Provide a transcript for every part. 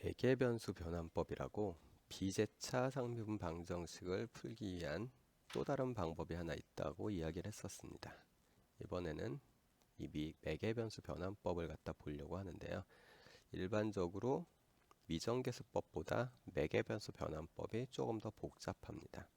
매개변수 변환법이라고 비제차 상미분 방정식을 풀기 위한 또 다른 방법이 하나 있다고 이야기를 했었습니다. 이번에는 이 매개변수 변환법을 갖다 보려고 하는데요. 일반적으로 미정계수법보다 매개변수 변환법이 조금 더 복잡합니다.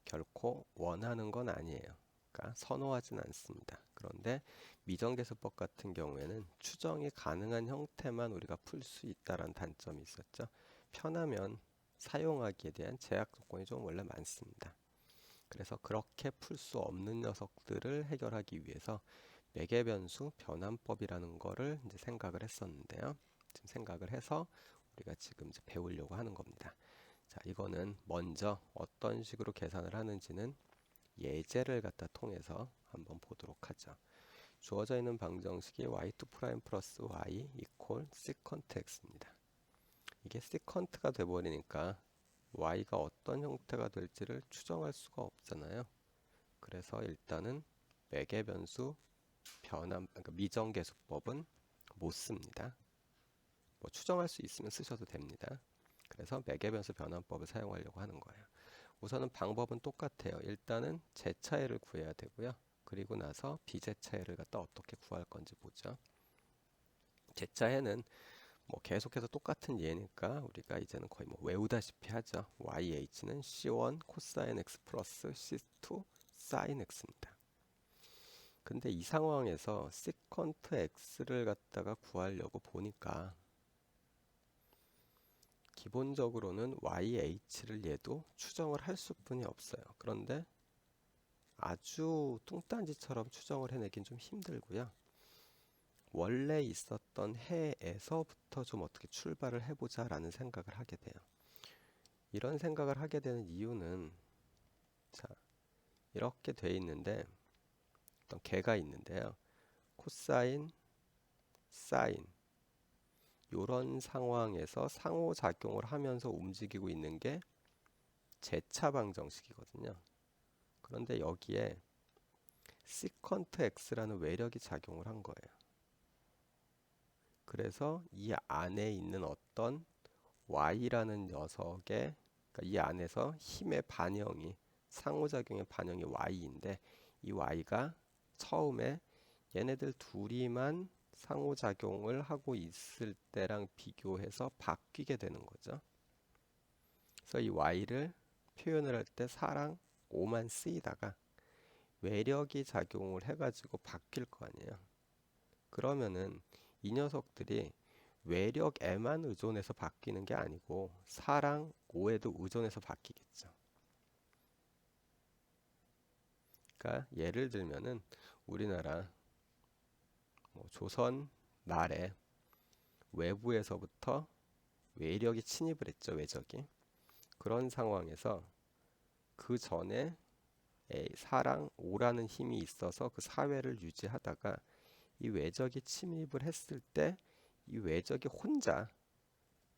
결코 원하는 건 아니에요. 그러니까 선호하진 않습니다. 그런데 미정계수법 같은 경우에는 추정이 가능한 형태만 우리가 풀 수 있다는 단점이 있었죠. 편하면 사용하기에 대한 제약 조건이 좀 원래 많습니다. 그래서 그렇게 풀 수 없는 녀석들을 해결하기 위해서 매개변수 변환법이라는 거를 이제 생각을 했었는데요. 지금 생각을 해서 우리가 지금 이제 배우려고 하는 겁니다. 자, 이거는 먼저 어떤 식으로 계산을 하는지는 예제를 갖다 통해서 한번 보도록 하죠. 주어져 있는 방정식이 y2' 플러스 y 이퀄 시컨트 x입니다. 이게 시컨트가 돼버리니까 y가 어떤 형태가 될지를 추정할 수가 없잖아요. 그래서 일단은 매개변수 그러니까 미정계수법은 못 씁니다. 뭐 추정할 수 있으면 쓰셔도 됩니다. 그래서 매개변수 변환법을 사용하려고 하는 거예요. 우선은 방법은 똑같아요. 일단은 제차이를 구해야 되고요. 그리고 나서 비제차이를 갖다 어떻게 구할 건지 보죠. 제차이는 뭐 계속해서 똑같은 예니까 우리가 이제는 거의 뭐 외우다시피 하죠. YH는 C1 코사인 X 플러스 C2 사인 X입니다. 근데 이 상황에서 시컨트 X를 갖다가 구하려고 보니까 기본적으로는 YH를 얘도 추정을 할 수뿐이 없어요. 그런데 아주 뚱딴지처럼 추정을 해내긴 좀 힘들고요. 원래 있었던 해에서부터 좀 어떻게 출발을 해보자 라는 생각을 하게 돼요. 이런 생각을 하게 되는 이유는 자, 이렇게 돼 있는데 어떤 개가 있는데요. 코사인, 사인 이런 상황에서 상호작용을 하면서 움직이고 있는 게 제차 방정식이거든요. 그런데 여기에 시컨트 x라는 외력이 작용을 한 거예요. 그래서 이 안에 있는 어떤 y라는 녀석의 그러니까 이 안에서 힘의 반영이 상호작용의 반영이 y인데 이 y가 처음에 얘네들 둘이만 상호작용을 하고 있을 때랑 비교해서 바뀌게 되는 거죠. 그래서 이 y를 표현을 할 때 4랑 5만 쓰이다가 외력이 작용을 해가지고 바뀔 거 아니에요. 그러면은 이 녀석들이 외력에만 의존해서 바뀌는 게 아니고 4랑 5에도 의존해서 바뀌겠죠. 그러니까 예를 들면은 우리나라 뭐 조선 말에 외부에서부터 외력이 침입을 했죠. 외적이. 그런 상황에서 그 전에 4랑 5라는 힘이 있어서 그 사회를 유지하다가 이 외적이 침입을 했을 때 이 외적이 혼자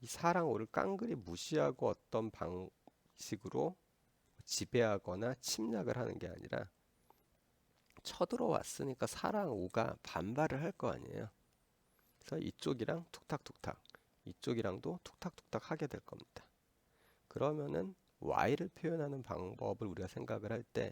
이 4랑 5를 깡그리 무시하고 어떤 방식으로 지배하거나 침략을 하는 게 아니라 쳐들어왔으니까 4랑 5가 반발을 할 거 아니에요. 그래서 이쪽이랑 툭탁툭탁 이쪽이랑도 툭탁툭탁 하게 될 겁니다. 그러면은 y를 표현하는 방법을 우리가 생각을 할 때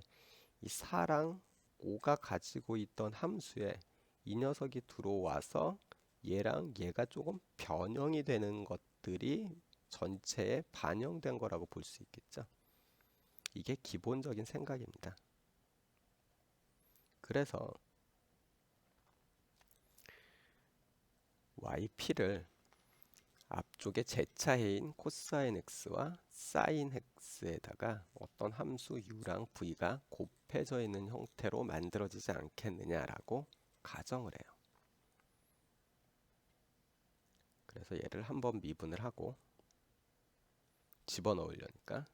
이 4랑 5가 가지고 있던 함수에 이 녀석이 들어와서 얘랑 얘가 조금 변형이 되는 것들이 전체에 반영된 거라고 볼 수 있겠죠. 이게 기본적인 생각입니다. 그래서 yp를 앞쪽에 제차해인 코사인 x와 사인 x에다가 어떤 함수 u랑 v가 곱해져 있는 형태로 만들어지지 않겠느냐라고 가정을 해요. 그래서 얘를 한번 미분을 하고 집어넣으려니까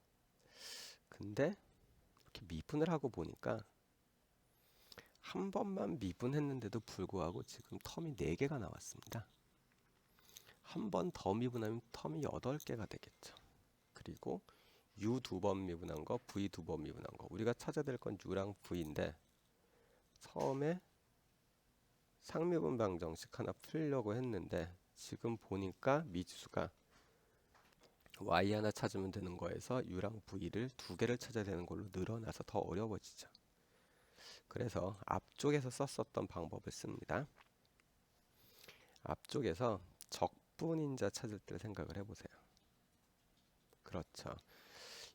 근데 이렇게 미분을 하고 보니까 한 번만 미분했는데도 불구하고 지금 텀이 4개가 나왔습니다. 한 번 더 미분하면 텀이 8개가 되겠죠. 그리고 U 2번 미분한 거, V 2번 미분한 거. 우리가 찾아야 될 건 U랑 V인데 처음에 상미분 방정식 하나 풀려고 했는데 지금 보니까 미지수가 y 하나 찾으면 되는 거에서 u랑 v를 두 개를 찾아야 되는 걸로 늘어나서 더 어려워지죠. 그래서 앞쪽에서 썼었던 방법을 씁니다. 앞쪽에서 적분인자 찾을 때를 생각을 해보세요. 그렇죠.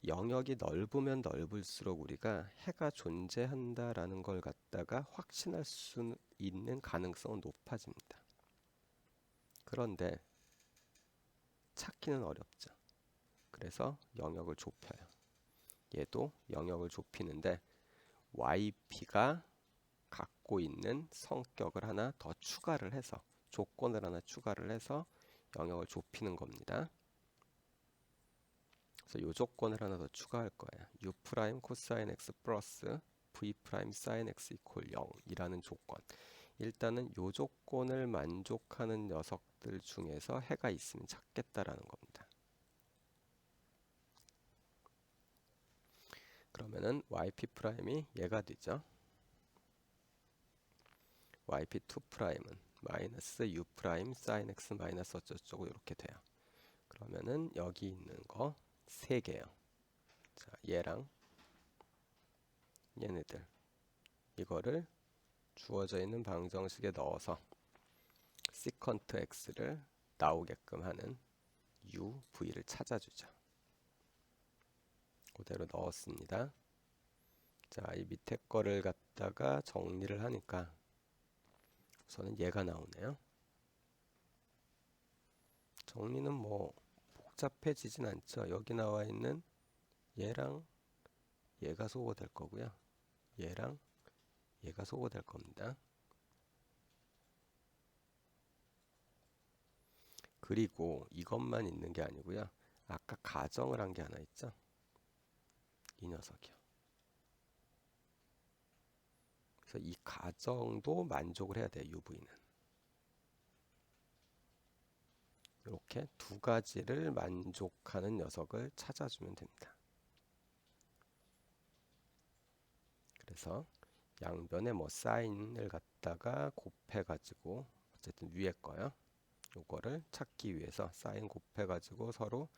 영역이 넓으면 넓을수록 우리가 해가 존재한다라는 걸 갖다가 확신할 수 있는 가능성은 높아집니다. 그런데 찾기는 어렵죠. 그래서 영역을 좁혀요. 얘도 영역을 좁히는데 YP가 갖고 있는 성격을 하나 더 추가를 해서 조건을 하나 추가를 해서 영역을 좁히는 겁니다. 그래서 이 조건을 하나 더 추가할 거예요. U 프라임 코사인 x 플러스 V 프라임 사인 x 이퀄 0이라는 조건. 일단은 이 조건을 만족하는 녀석들 중에서 해가 있으면 찾겠다라는 겁니다. 그러면은 yp 프라임이 얘가 되죠. yp2 프라임은 마이너스 u 프라임 사인 x 마이너스 어쩌고저쩌고 이렇게 돼요. 그러면은 여기 있는 거 3개요. 자, 얘랑 얘네들 이거를 주어져 있는 방정식에 넣어서 시컨트 x를 나오게끔 하는 u, v를 찾아주죠. 그대로 넣었습니다. 자, 이 밑에 거를 갖다가 정리를 하니까 우선은 얘가 나오네요. 정리는 뭐 복잡해지진 않죠. 여기 나와 있는 얘랑 얘가 소거될 거고요. 얘랑 얘가 소거될 겁니다. 그리고 이것만 있는 게 아니고요. 아까 가정을 한 게 하나 있죠. 이 녀석이요. 그래서 이 가정도 만족을 해야 돼요. UV는. 이렇게 두 가지를 만족하는 녀석을 찾아주면 됩니다. 그래서 양변에 뭐 사인을 갖다가 곱해가지고 어쨌든 위에 거요. 요거를 찾기 위해서 사인 곱해가지고 서로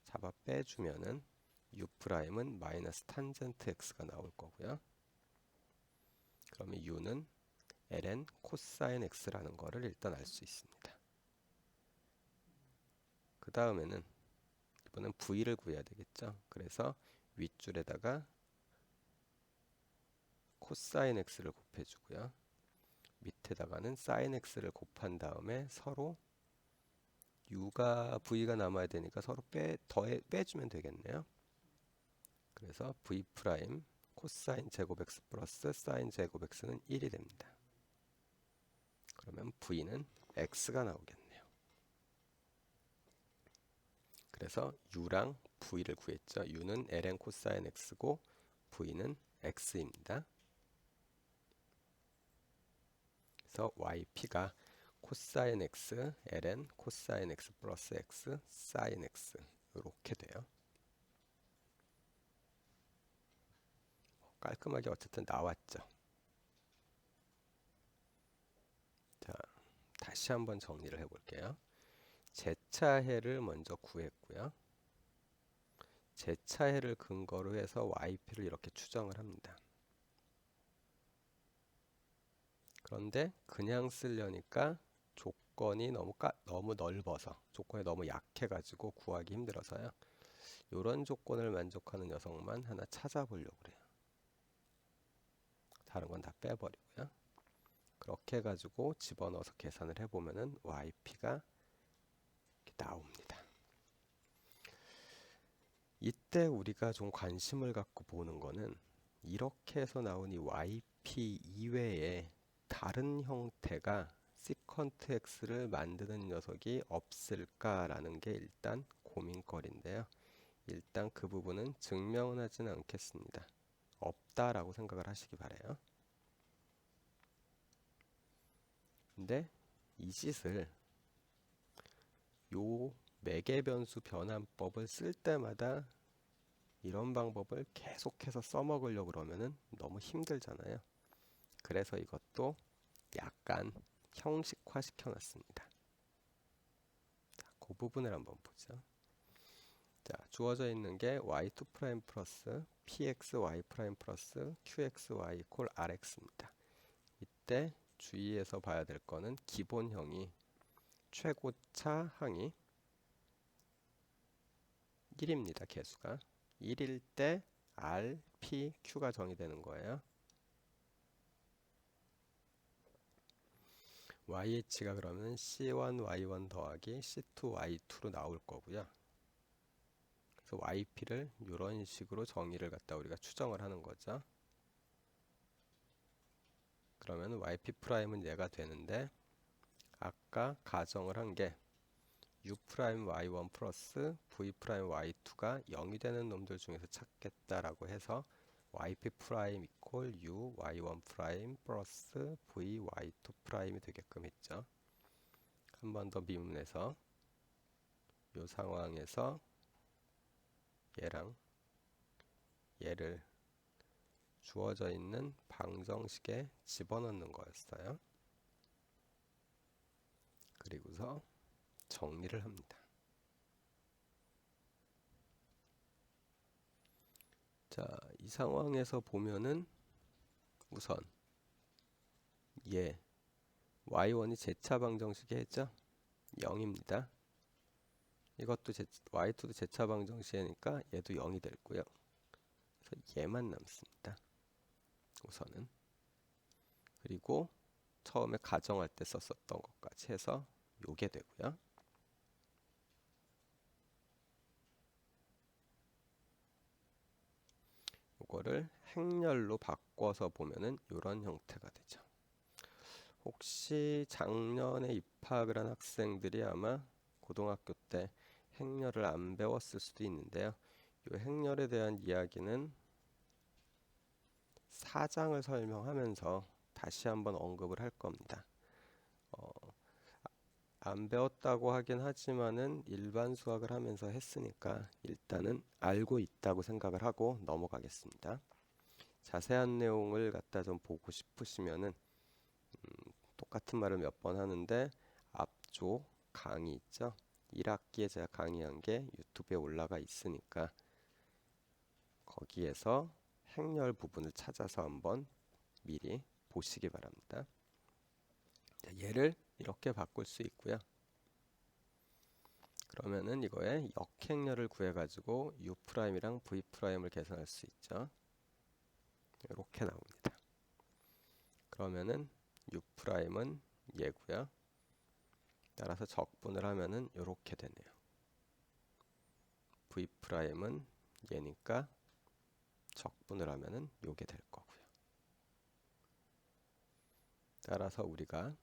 잡아 빼주면은 u 프라임은 마이너스 탄젠트 x가 나올 거고요. 그러면 u는 ln 코사인 x라는 거를 일단 알 수 있습니다. 그 다음에는 이번엔 v를 구해야 되겠죠. 그래서 윗줄에다가 코사인 x를 곱해주고요. 밑에다가는 사인 x를 곱한 다음에 서로 u가 v가 남아야 되니까 서로 빼주면 되겠네요. 그래서 v 프라임 코사인 제곱 x 플러스 사인 제곱 x는 1이 됩니다. 그러면 v는 x가 나오겠네요. 그래서 u랑 v를 구했죠. u는 ln 코사인 x고 v는 x입니다. 그래서 yp가 코사인 x ln 코사인 x 플러스 x 사인 x 이렇게 돼요. 깔끔하게 어쨌든 나왔죠. 자, 다시 한번 정리를 해볼게요. 제차해를 먼저 구했고요. 제차해를 근거로 해서 yp를 이렇게 추정을 합니다. 그런데 그냥 쓰려니까 조건이 너무 넓어서 조건이 너무 약해가지고 구하기 힘들어서요. 이런 조건을 만족하는 녀석만 하나 찾아보려고 그래요. 다른 건 다 빼버리고요. 그렇게 해가지고 집어넣어서 계산을 해보면은 yp가 이렇게 나옵니다. 이때 우리가 좀 관심을 갖고 보는 거는 이렇게 해서 나온 이 yp 이외에 다른 형태가 시컨트 x를 만드는 녀석이 없을까라는 게 일단 고민거리인데요. 일단 그 부분은 증명은 하진 않겠습니다. 없다라고 생각을 하시기 바라요. 근데 이 짓을 요 매개변수 변환법을 쓸 때마다 이런 방법을 계속해서 써먹으려고 그러면은 너무 힘들잖아요. 그래서 이것도 약간 형식화 시켜놨습니다. 자, 그 부분을 한번 보죠. 자, 주어져 있는 게 y2' 플러스 pxy' 플러스 qxy 이퀄 rx입니다. 이때 주의해서 봐야 될 거는 기본형이 최고차 항이 1입니다. 개수가 1일 때 r, p, q가 정의되는 거예요. yh가 그러면 c1y1 더하기 c2y2로 나올 거고요. 그래서 yp를 이런 식으로 정의를 갖다 우리가 추정을 하는 거죠. 그러면 yp'은 얘가 되는데 아까 가정을 한 게 u'y1 플러스 v'y2가 0이 되는 놈들 중에서 찾겠다라고 해서 yp' 이퀄 u y1' 플러스 vy2'이 되게끔 했죠. 한 번 더 미분해서 이 상황에서 얘랑 얘를 주어져 있는 방정식에 집어넣는 거였어요. 그리고서 정리를 합니다. 자, 이 상황에서 보면은 우선 얘 y1이 제차 방정식에 했죠? 0입니다. 이것도 y2도 제차 방정식이니까 얘도 0이 될 거고요. 그래서 얘만 남습니다. 우선은. 그리고 처음에 가정할 때 썼었던 것까지 해서 요게 되고요. 요거를 행렬로 바꿔서 보면은 이런 형태가 되죠. 혹시 작년에 입학을 한 학생들이 아마 고등학교 때 행렬을 안 배웠을 수도 있는데요. 이 행렬에 대한 이야기는 4장을 설명하면서 다시 한번 언급을 할 겁니다. 안 배웠다고 하긴 하지만은 일반 수학을 하면서 했으니까 일단은 알고 있다고 생각을 하고 넘어가겠습니다. 자세한 내용을 갖다 좀 보고 싶으시면은 똑같은 말을 몇 번 하는데 앞쪽 강의 있죠? 1학기에 제가 강의한 게 유튜브에 올라가 있으니까 거기에서 행렬 부분을 찾아서 한번 미리 보시기 바랍니다. 자, 얘를 이렇게 바꿀 수 있고요. 그러면은 이거에 역행렬을 구해가지고 U'이랑 V'을 계산할 수 있죠. 이렇게 나옵니다. 그러면은 U'은 얘고요. 따라서 적분을 하면은 이렇게 되네요. V'은 얘니까 적분을 하면은 요게 될 거고요. 따라서 우리가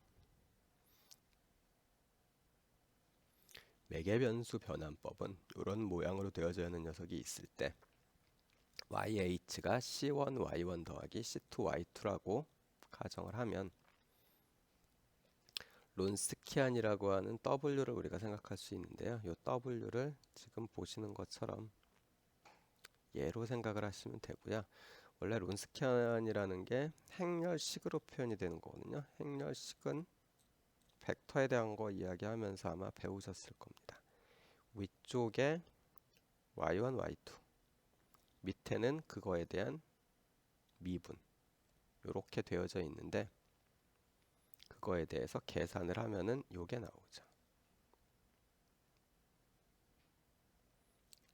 매개변수 변환법은 이런 모양으로 되어져 있는 녀석이 있을 때 yh가 c1y1 더하기 c2y2라고 가정을 하면 론스키안이라고 하는 w를 우리가 생각할 수 있는데요. 이 w를 지금 보시는 것처럼 얘로 생각을 하시면 되고요. 원래 론스키안이라는 게 행렬식으로 표현이 되는 거거든요. 행렬식은 벡터에 대한 거 이야기하면서 아마 배우셨을 겁니다. 위쪽에 y1, y2 밑에는 그거에 대한 미분 이렇게 되어져 있는데 그거에 대해서 계산을 하면은 요게 나오죠.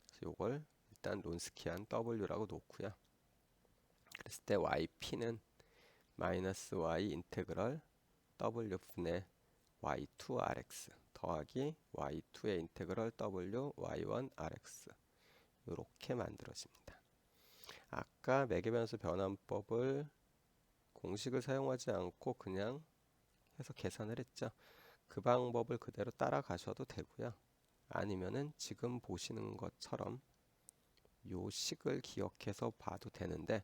그래서 요걸 일단 론스키안 W라고 놓고요. 그랬을 때 yp는 마이너스 y 인테그럴 w분의 y2rx 더하기 y2의 인테그럴 w y1rx 이렇게 만들어집니다. 아까 매개변수 변환법을 공식을 사용하지 않고 그냥 해서 계산을 했죠. 그 방법을 그대로 따라가셔도 되고요. 아니면은 지금 보시는 것처럼 요 식을 기억해서 봐도 되는데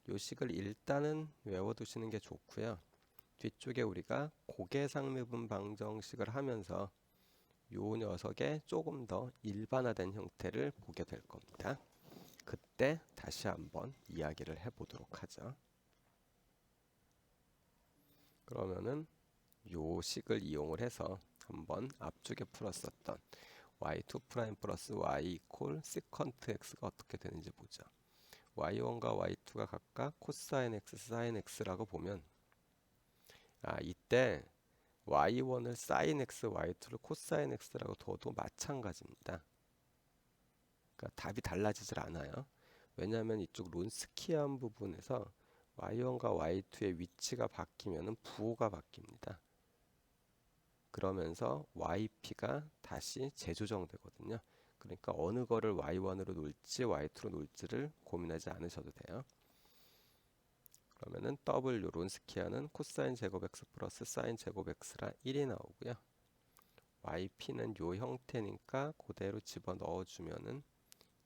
요 식을 일단은 외워두시는 게 좋고요. 뒤쪽에 우리가 고개상미분 방정식을 하면서 요 녀석의 조금 더 일반화된 형태를 보게 될 겁니다. 그때 다시 한번 이야기를 해보도록 하죠. 그러면은 요 식을 이용을 해서 한번 앞쪽에 풀었었던 y2 프라임 플러스 y 이퀄 시컨트 x가 어떻게 되는지 보죠. y1과 y2가 각각 코사인 x, 사인 x라고 보면 이때 y1을 사인 x, y2를 코사인 x라고 둬도 마찬가지입니다. 그러니까 답이 달라지질 않아요. 왜냐하면 이쪽 론스키안 부분에서 y1과 y2의 위치가 바뀌면 부호가 바뀝니다. 그러면서 yp가 다시 재조정되거든요. 그러니까 어느 거를 y1으로 놓을지 y2로 놓을지를 고민하지 않으셔도 돼요. 그러면은 w 론스키아는 코사인 제곱 x 플러스 사인 제곱 x라 1이 나오고요. yp는 요 형태니까 그대로 집어 넣어주면은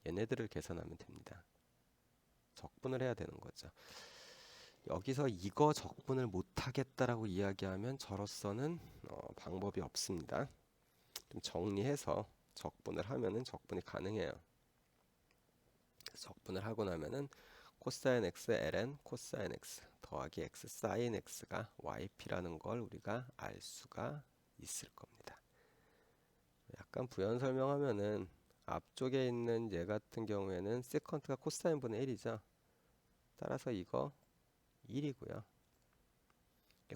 얘네들을 계산하면 됩니다. 적분을 해야 되는 거죠. 여기서 이거 적분을 못하겠다라고 이야기하면 저로서는 방법이 없습니다. 좀 정리해서 적분을 하면은 적분이 가능해요. 적분을 하고 나면은 코사인 x ln 코사인 x 더하기 x 사인 x가 yp라는 걸 우리가 알 수가 있을 겁니다. 약간 부연 설명하면은 앞쪽에 있는 얘 같은 경우에는 세컨트가 코사인 분의 1이죠. 따라서 이거 1이고요.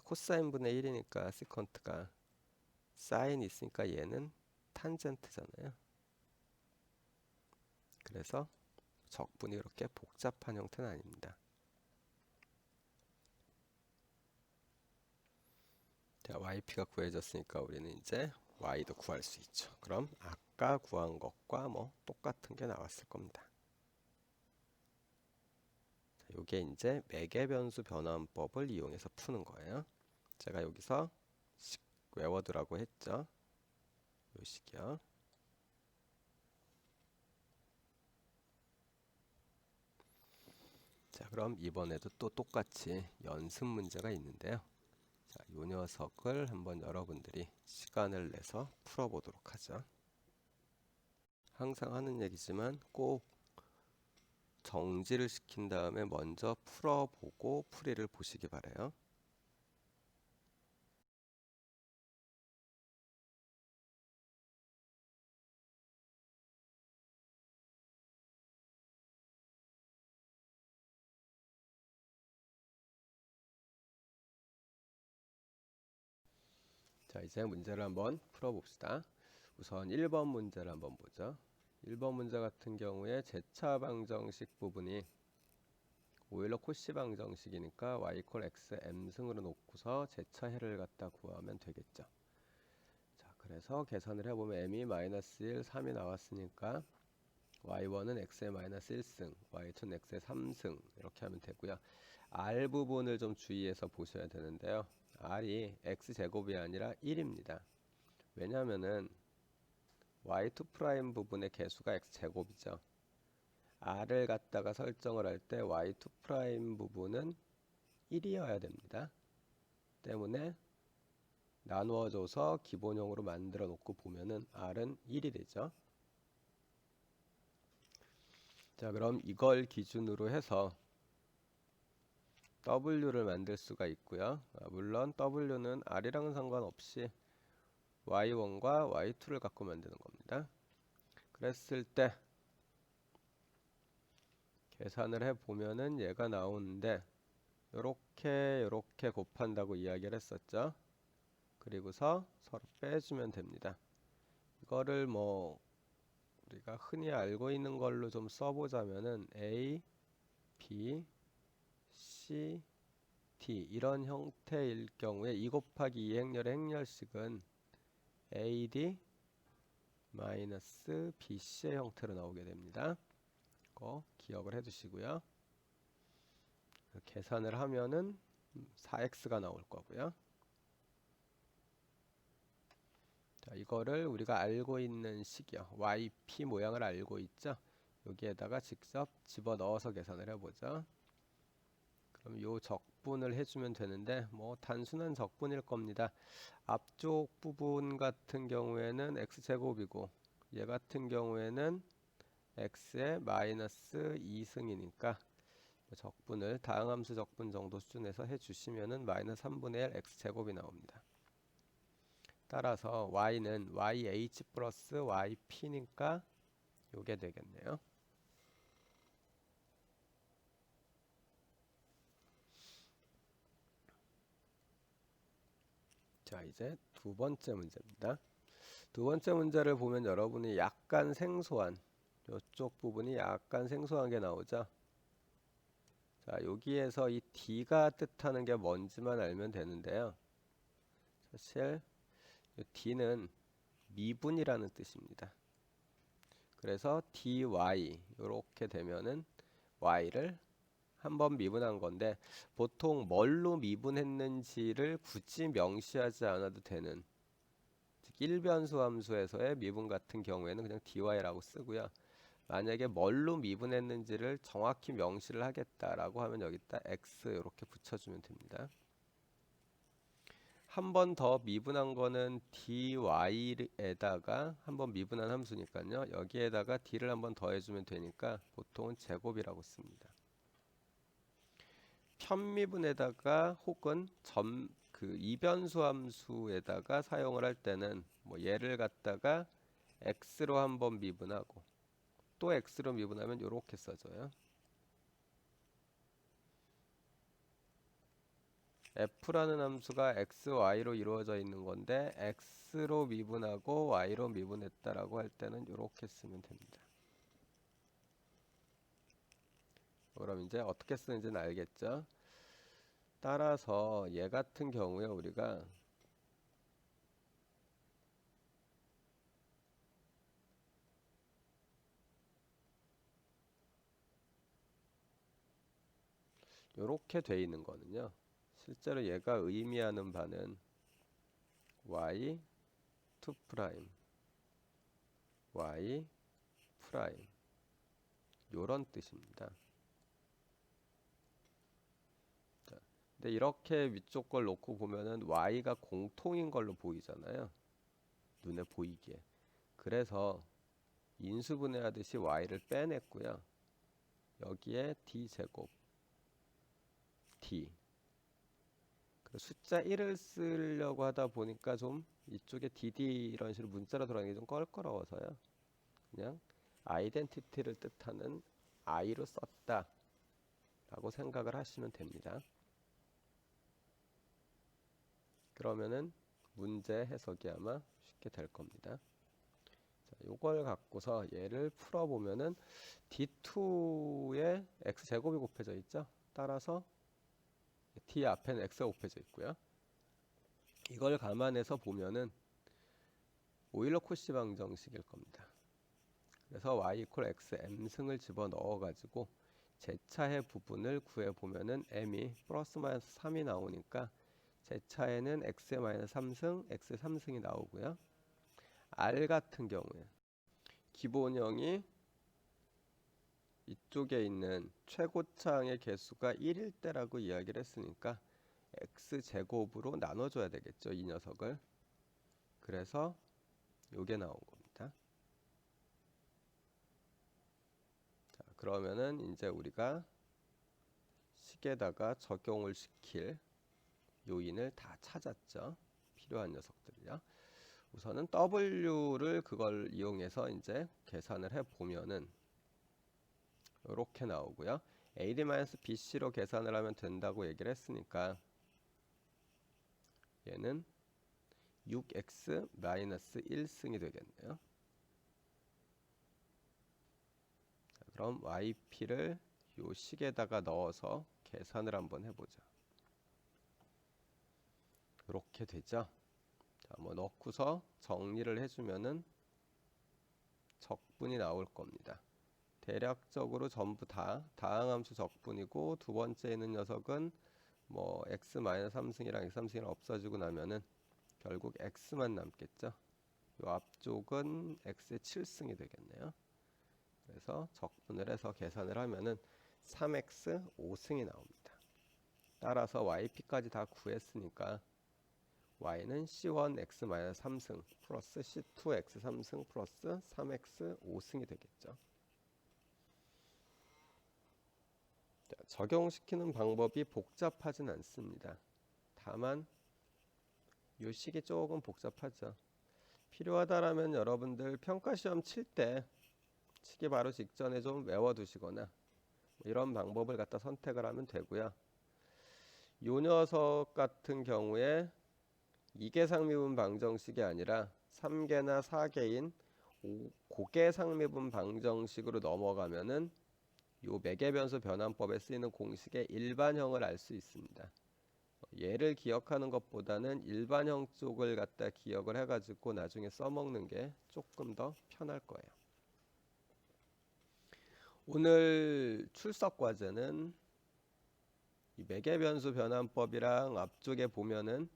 코사인 분의 1이니까 세컨트가 사인이 있으니까 얘는 탄젠트잖아요. 그래서 적분이 그렇게 복잡한 형태는 아닙니다. 자, yp가 구해졌으니까 우리는 이제 y도 구할 수 있죠. 그럼 아까 구한 것과 뭐 똑같은 게 나왔을 겁니다. 이게 이제 매개변수 변환법을 이용해서 푸는 거예요. 제가 여기서 식 외워두라고 했죠. 요 식이요. 자, 그럼 이번에도 또 똑같이 연습 문제가 있는데요. 자, 요 녀석을 한번 여러분들이 시간을 내서 풀어보도록 하죠. 항상 하는 얘기지만 꼭 정지를 시킨 다음에 먼저 풀어보고 풀이를 보시기 바라요. 자, 이제 문제를 한번 풀어봅시다. 우선 1번 문제를 한번 보죠. 1번 문제 같은 경우에 제차 방정식 부분이 오일러 코시 방정식이니까 y = x m승으로 놓고서 제차해를 갖다 구하면 되겠죠. 자, 그래서 계산을 해보면 m이 -1, 3이 나왔으니까 y1은 x의 -1승, y2는 x의 3승 이렇게 하면 되고요. r 부분을 좀 주의해서 보셔야 되는데요. r이 x제곱이 아니라 1입니다. 왜냐하면은 y2 프라임 부분의 개수가 x제곱이죠. r을 갖다가 설정을 할 때 y2 프라임 부분은 1이어야 됩니다. 때문에 나누어줘서 기본형으로 만들어 놓고 보면은 r은 1이 되죠. 자, 그럼 이걸 기준으로 해서 w를 만들 수가 있고요. 물론 w는 r이랑은 상관없이 y1과 y2를 갖고 만드는 겁니다. 그랬을 때 계산을 해보면은 얘가 나오는데 요렇게 곱한다고 이야기를 했었죠. 그리고서 서로 빼주면 됩니다. 이거를 뭐 우리가 흔히 알고 있는 걸로 좀 써보자면은 A, B, C, D 이런 형태일 경우에 2 곱하기 2 행렬의 행렬식은 AD 마이너스 BC의 형태로 나오게 됩니다. 거 기억을 해두시고요. 계산을 하면은 4x가 나올 거고요. 자, 이거를 우리가 알고 있는 식이요. yp 모양을 알고 있죠. 여기에다가 직접 집어넣어서 계산을 해보죠. 그럼 요 적분을 해주면 되는데 뭐 단순한 적분일 겁니다. 앞쪽 부분 같은 경우에는 x제곱이고 얘 같은 경우에는 x의 마이너스 2승이니까 적분을 다항함수 적분 정도 수준에서 해주시면은 마이너스 3분의 1 x제곱이 나옵니다. 따라서 y는 yh 플러스 yp니까 요게 되겠네요. 자, 이제 두 번째 문제입니다. 두 번째 문제를 보면 여러분이 약간 생소한 이쪽 부분이 약간 생소한 게 나오죠. 자, 여기에서 이 D가 뜻하는 게 뭔지만 알면 되는데요. 사실 이 D는 미분이라는 뜻입니다. 그래서 dy 이렇게 되면은 y를 한번 미분한 건데 보통 뭘로 미분했는지를 굳이 명시하지 않아도 되는, 즉 일변수 함수에서의 미분 같은 경우에는 그냥 dy라고 쓰고요. 만약에 뭘로 미분했는지를 정확히 명시를 하겠다라고 하면 여기다 x 이렇게 붙여주면 됩니다. 한 번 더 미분한 거는 dy에다가 한 번 미분한 함수니까요. 여기에다가 d를 한 번 더해주면 되니까 보통은 제곱이라고 씁니다. 편미분에다가 혹은 그 이변수 함수에다가 사용을 할 때는 뭐 얘를 갖다가 x로 한번 미분하고 또 x로 미분하면 이렇게 써져요. f라는 함수가 x, y로 이루어져 있는 건데 x로 미분하고 y로 미분했다라고 할 때는 이렇게 쓰면 됩니다. 그럼 이제 어떻게 쓰는지는 알겠죠? 따라서 얘 같은 경우에 우리가 이렇게 돼 있는 거는요. 실제로 얘가 의미하는 바는 y 2 프라임, y 프라임 요런 뜻입니다. 자, 근데 이렇게 위쪽 걸 놓고 보면은 y가 공통인 걸로 보이잖아요. 눈에 보이기에. 그래서 인수분해하듯이 y를 빼냈고요. 여기에 d 제곱 d. 숫자 1을 쓰려고 하다 보니까 좀 이쪽에 dd 이런 식으로 문자로 들어가는 게 좀 껄끄러워서요. 그냥 아이덴티티를 뜻하는 i로 썼다 라고 생각을 하시면 됩니다. 그러면은 문제 해석이 아마 쉽게 될 겁니다. 자, 요걸 갖고서 얘를 풀어보면은 d2에 x제곱이 곱해져 있죠. 따라서 d 앞에는 x가 곱해져 있고요. 이걸 감안해서 보면은 오일러 코시 방정식일 겁니다. 그래서 y 이퀄 x m승을 집어넣어 가지고 제차의 부분을 구해보면은 m이 플러스 마이너스 3이 나오니까 제차에는 x의 마이너스 3승, x의 3승이 나오고요. r 같은 경우에 기본형이 이쪽에 있는 최고차항의 개수가 1일 때라고 이야기를 했으니까 x제곱으로 나눠줘야 되겠죠. 이 녀석을. 그래서 요게 나온 겁니다. 자, 그러면은 이제 우리가 식에다가 적용을 시킬 요인을 다 찾았죠. 필요한 녀석들이요. 우선은 W를 그걸 이용해서 이제 계산을 해 보면은 이렇게 나오고요. AD-BC로 계산을 하면 된다고 얘기를 했으니까 얘는 6x-1승이 되겠네요. 자, 그럼 yp를 요 식에다가 넣어서 계산을 한번 해보죠. 이렇게 되죠. 자, 뭐 넣고서 정리를 해주면은 적분이 나올 겁니다. 대략적으로 전부 다 다항함수 적분이고 두 번째 있는 녀석은 뭐 x-3승이랑 x3승이랑 없어지고 나면은 결국 x만 남겠죠. 요 앞쪽은 x의 7승이 되겠네요. 그래서 적분을 해서 계산을 하면은 3x 5승이 나옵니다. 따라서 yp까지 다 구했으니까 y는 c1 x-3승 플러스 c2 x3승 플러스 3x 5승이 되겠죠. 자, 적용시키는 방법이 복잡하진 않습니다. 다만 요 식이 조금 복잡하죠. 필요하다라면 여러분들 평가시험 칠 때 치기 바로 직전에 좀 외워두시거나 이런 방법을 갖다 선택을 하면 되고요. 요 녀석 같은 경우에 2개 상미분 방정식이 아니라 3개나 4개인 고개 상미분 방정식으로 넘어가면은 요 매개변수 변환법에 쓰이는 공식의 일반형을 알 수 있습니다. 얘를 기억하는 것보다는 일반형 쪽을 갖다 기억을 해가지고 나중에 써먹는 게 조금 더 편할 거예요. 오늘 출석 과제는 이 매개변수 변환법이랑 앞쪽에 보면은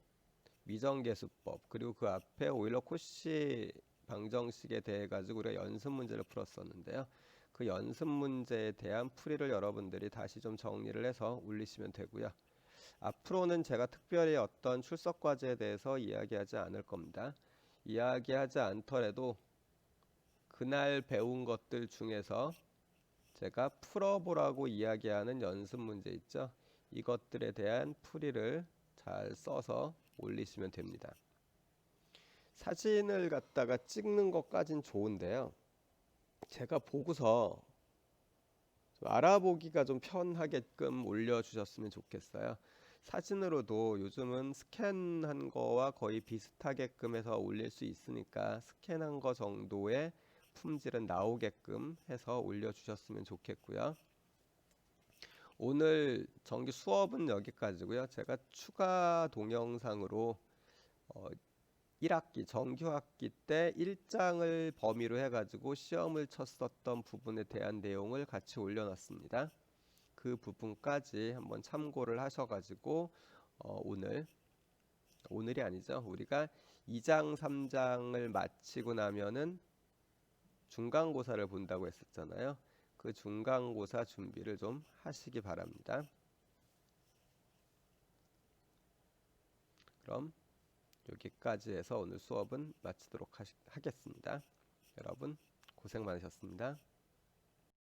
미정계수법 그리고 그 앞에 오일러 코시 방정식에 대해 가지고 우리가 연습 문제를 풀었었는데요. 그 연습 문제에 대한 풀이를 여러분들이 다시 좀 정리를 해서 올리시면 되고요. 앞으로는 제가 특별히 어떤 출석 과제에 대해서 이야기하지 않을 겁니다. 이야기하지 않더라도 그날 배운 것들 중에서 제가 풀어보라고 이야기하는 연습 문제 있죠. 이것들에 대한 풀이를 잘 써서 올리시면 됩니다. 사진을 갖다가 찍는 것까진 좋은데요. 제가 보고서 알아보기가 좀 편하게끔 올려주셨으면 좋겠어요. 사진으로도 요즘은 스캔한 거와 거의 비슷하게끔 해서 올릴 수 있으니까 스캔한 거 정도의 품질은 나오게끔 해서 올려주셨으면 좋겠고요. 오늘 정규 수업은 여기까지고요. 제가 추가 동영상으로 1학기 정규학기 때 1장을 범위로 해가지고 시험을 쳤었던 부분에 대한 내용을 같이 올려놨습니다. 그 부분까지 한번 참고를 하셔가지고 오늘이 아니죠. 우리가 2장 3장을 마치고 나면은 중간고사를 본다고 했었잖아요. 그 중간고사 준비를 좀 하시기 바랍니다. 그럼 여기까지 해서 오늘 수업은 마치도록 하겠습니다. 여러분 고생 많으셨습니다.